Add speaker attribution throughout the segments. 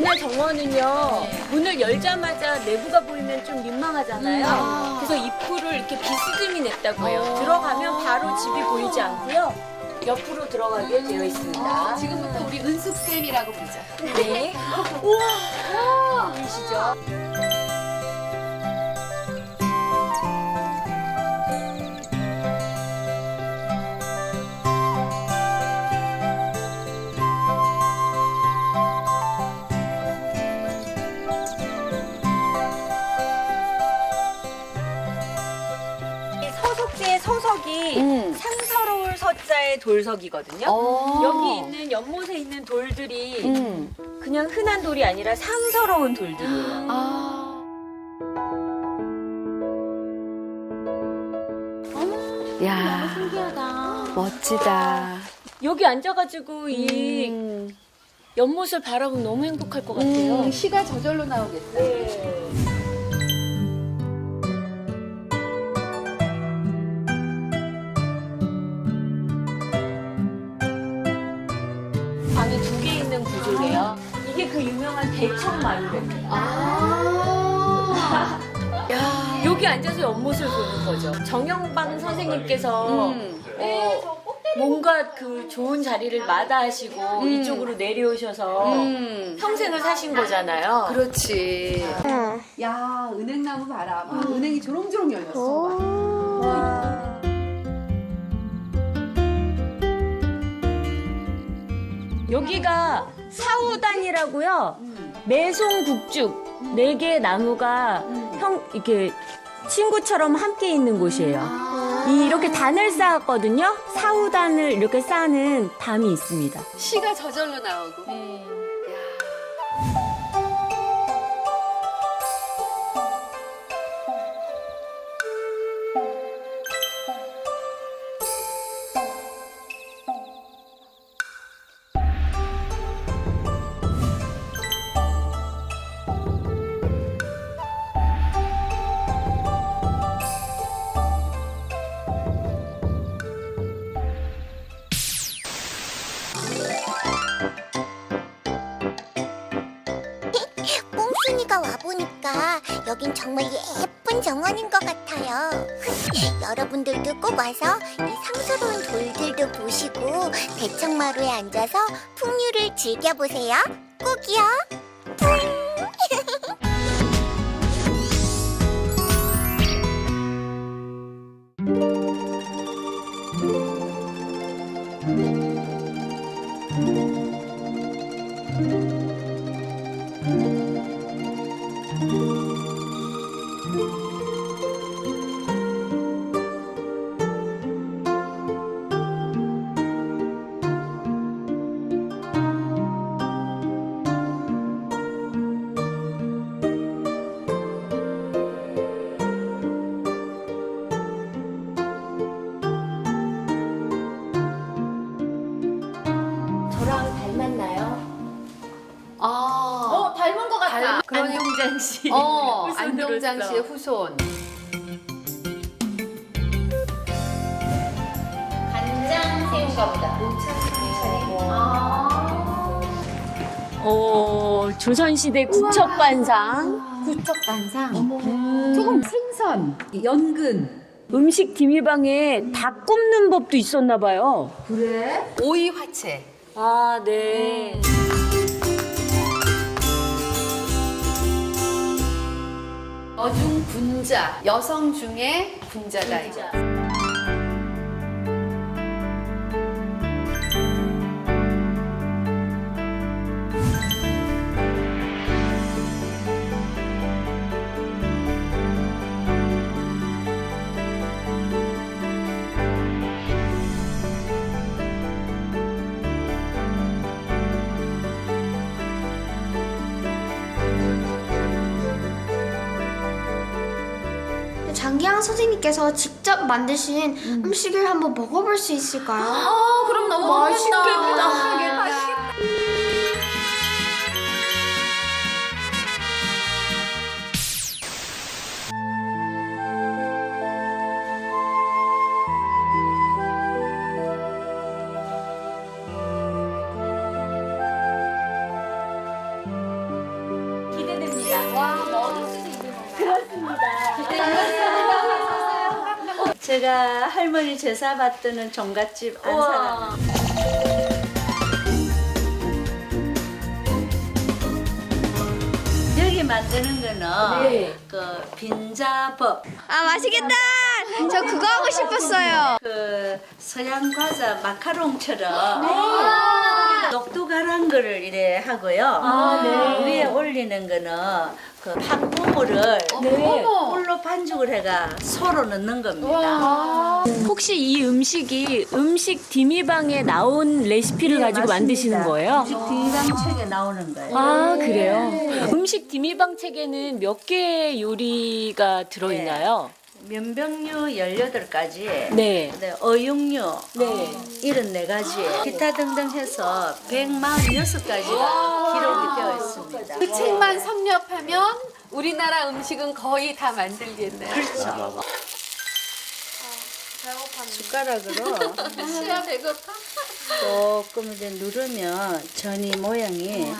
Speaker 1: 옛날 정원은요, 문을 열자마자 내부가 보이면 좀 민망하잖아요. 그래서 입구를 이렇게 비스듬히 냈다고 해요. 들어가면 바로 집이 보이지 않고요. 옆으로 들어가게 되어 있습니다.
Speaker 2: 지금부터 우리 은숙쌤이라고 부르자.
Speaker 1: 네. 우와! 보이시죠? 서석지의 서석이 상서로울 서자의 돌석이거든요. 여기 있는 연못에 있는 돌들이 그냥 흔한 돌이 아니라 상서로운 돌들이에요.
Speaker 2: 야,
Speaker 3: 신기하다.
Speaker 2: 멋지다.
Speaker 1: 여기 앉아가지고 이 연못을 바라보면 너무 행복할 것 같아요.
Speaker 2: 시가 저절로 나오겠다.
Speaker 1: 네. 방이 두 개 있는 구조래요. 이게 그 유명한 대청마루래요.
Speaker 2: 야,
Speaker 1: 여기 앉아서 연못을 보는 거죠. 정영방 선생님께서 뭔가 그 좋은 자리를 마다하시고 이쪽으로 내려오셔서 평생을 사신 거잖아요.
Speaker 2: 그렇지. 야, 은행나무 봐라. 막 은행이 조롱조롱 열렸어. 막.
Speaker 1: 여기가 사우단이라고요. 매송국죽 4개의 나무가 이렇게 친구처럼 함께 있는 곳이에요. 이렇게 단을 쌓았거든요. 사우단을 이렇게 쌓는 담이 있습니다.
Speaker 2: 시가 저절로 나오고.
Speaker 4: 뽕순이가 와보니까 여긴 정말 예쁜 정원인 것 같아요. 여러분들도 꼭 와서 이 상스러운 돌들도 보시고 대청마루에 앉아서 풍류를 즐겨보세요. 꼭이요.
Speaker 1: 저랑 닮았나요?
Speaker 2: 닮은 것 같아.
Speaker 1: 안동장 씨.
Speaker 2: 안동장 씨의 후손.
Speaker 3: 간장새우가 보다.
Speaker 1: 조선시대 국첩반상.
Speaker 3: 구척간상.
Speaker 2: 조금 생선, 연근.
Speaker 1: 음식 dim이방에 닭 굽는 법도 있었나 봐요.
Speaker 2: 그래? 오이 화채.
Speaker 1: 아, 네.
Speaker 2: 여중 군자. 여성 중에 군자다. 이거.
Speaker 5: 장기영 선생님께서 직접 만드신 음식을 한번 먹어볼 수 있을까요?
Speaker 3: 그럼 너무 맛있겠다.
Speaker 6: 제가 할머니 제사 받드는 종갓집 안사람. 여기 만드는 거는 그 빈자법.
Speaker 5: 아 맛있겠다. 저 그거 하고 싶었어요.
Speaker 6: 그 서양 과자 마카롱처럼 녹두가란 거를 이래 하고요. 위에 올리는 거는 그 팥고물을 꿀로 반죽을 해가 소로 넣는 겁니다.
Speaker 1: 혹시 이 음식이 음식 디미방에 나온 레시피를 가지고 만드시는 거예요?
Speaker 6: 음식 비방 책에 나오는 거예요.
Speaker 1: 아, 그래요? 음식 디미방 책에는 몇 개의 요리가 들어있나요?
Speaker 6: 면병류 18가지,
Speaker 1: 네.
Speaker 6: 어육류
Speaker 1: 네.
Speaker 6: 74가지, 기타 등등 해서 146가지가 기록이 되어 있습니다.
Speaker 2: 그 책만 섭렵하면 우리나라 음식은 거의 다 만들겠네요.
Speaker 6: 그렇죠. 숟가락으로
Speaker 2: 시야 배고파?
Speaker 6: 조금 이제 누르면 전이 모양이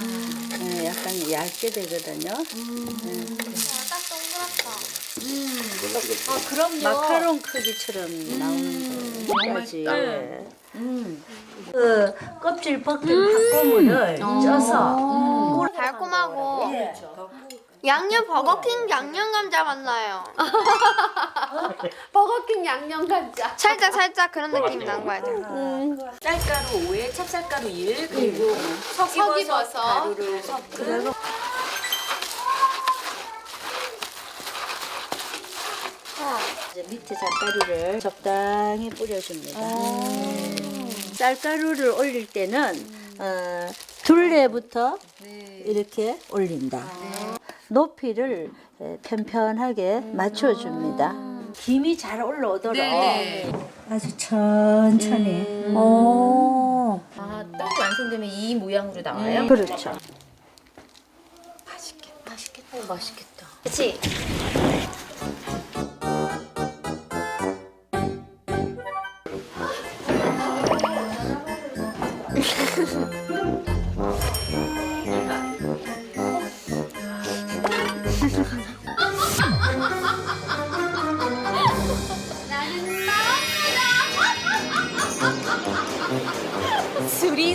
Speaker 6: 약간 얇게 되거든요.
Speaker 1: 그럼요.
Speaker 6: 마카롱 크기처럼 나오는 거까지. 그 껍질 벗긴 팥고물을 쪄서
Speaker 5: 달콤하고 양념 버거킹 양념 감자 맛나요.
Speaker 2: 버거킹 양념 감자.
Speaker 5: 살짝 그런 느낌이 나는 거야.
Speaker 1: 쌀가루 5에 찹쌀가루 1 그리고 석이버섯
Speaker 2: 석이버섯.
Speaker 1: 가루를 섞고
Speaker 6: 이제 밑에 쌀가루를 적당히 뿌려줍니다. 쌀가루를 올릴 때는 둘레부터 이렇게 올린다. 높이를 편편하게 맞춰줍니다. 김이 잘 올라오도록 아주 천천히.
Speaker 3: 아, 떡이 완성되면 이 모양으로 나와요?
Speaker 6: 그렇죠.
Speaker 3: 맛있겠다. 그치?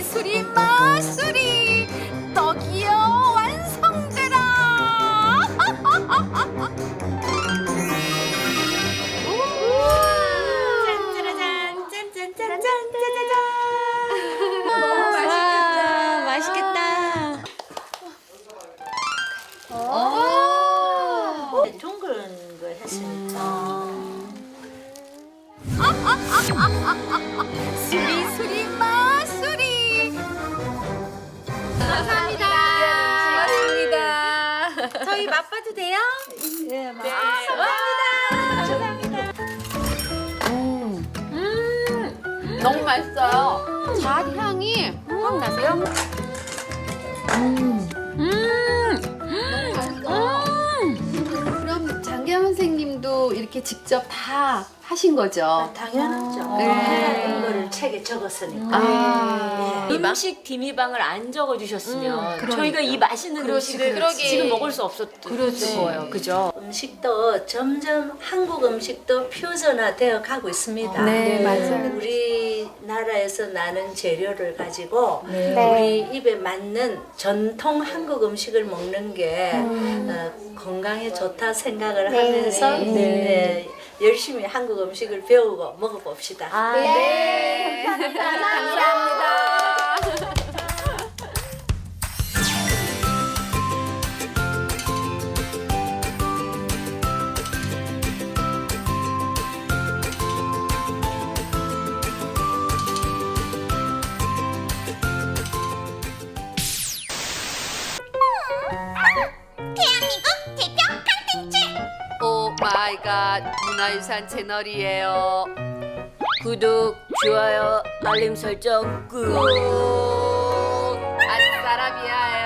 Speaker 2: 수리 맛수리 떡이요 완성되라.
Speaker 1: 와, 맛있겠다.
Speaker 6: 둥근 거 했으니까.
Speaker 2: 수리 맛수리. 감사합니다.
Speaker 3: 저희 맛봐도 돼요?
Speaker 6: 네,
Speaker 2: 너무 맛있어요. 잣 향이 확 나세요? 그럼 장경 선생님도 이렇게 직접 다 하신 거죠?
Speaker 6: 당연하죠.
Speaker 2: 네.
Speaker 6: 해야 거를 책에 적었으니까.
Speaker 1: 음식 디미방을 안 적어주셨으면 저희가 이 맛있는 음식을
Speaker 2: 그러게.
Speaker 1: 지금 먹을 수 없었던 거예요. 그죠?
Speaker 6: 음식도 점점 한국 음식도 퓨전화 되어 가고 있습니다.
Speaker 2: 네, 맞아요.
Speaker 6: 우리나라에서 나는 재료를 가지고 우리 입에 맞는 전통 한국 음식을 먹는 게 건강에 좋다 생각을 하면서 열심히 한국 음식을 배우고 먹어봅시다.
Speaker 2: 감사합니다.
Speaker 4: 대한민국 대표 콘텐츠
Speaker 2: 오 마이 갓 문화유산 채널이에요.
Speaker 1: 구독, 좋아요, 알림 설정 꾹.
Speaker 2: 아싸라비아요.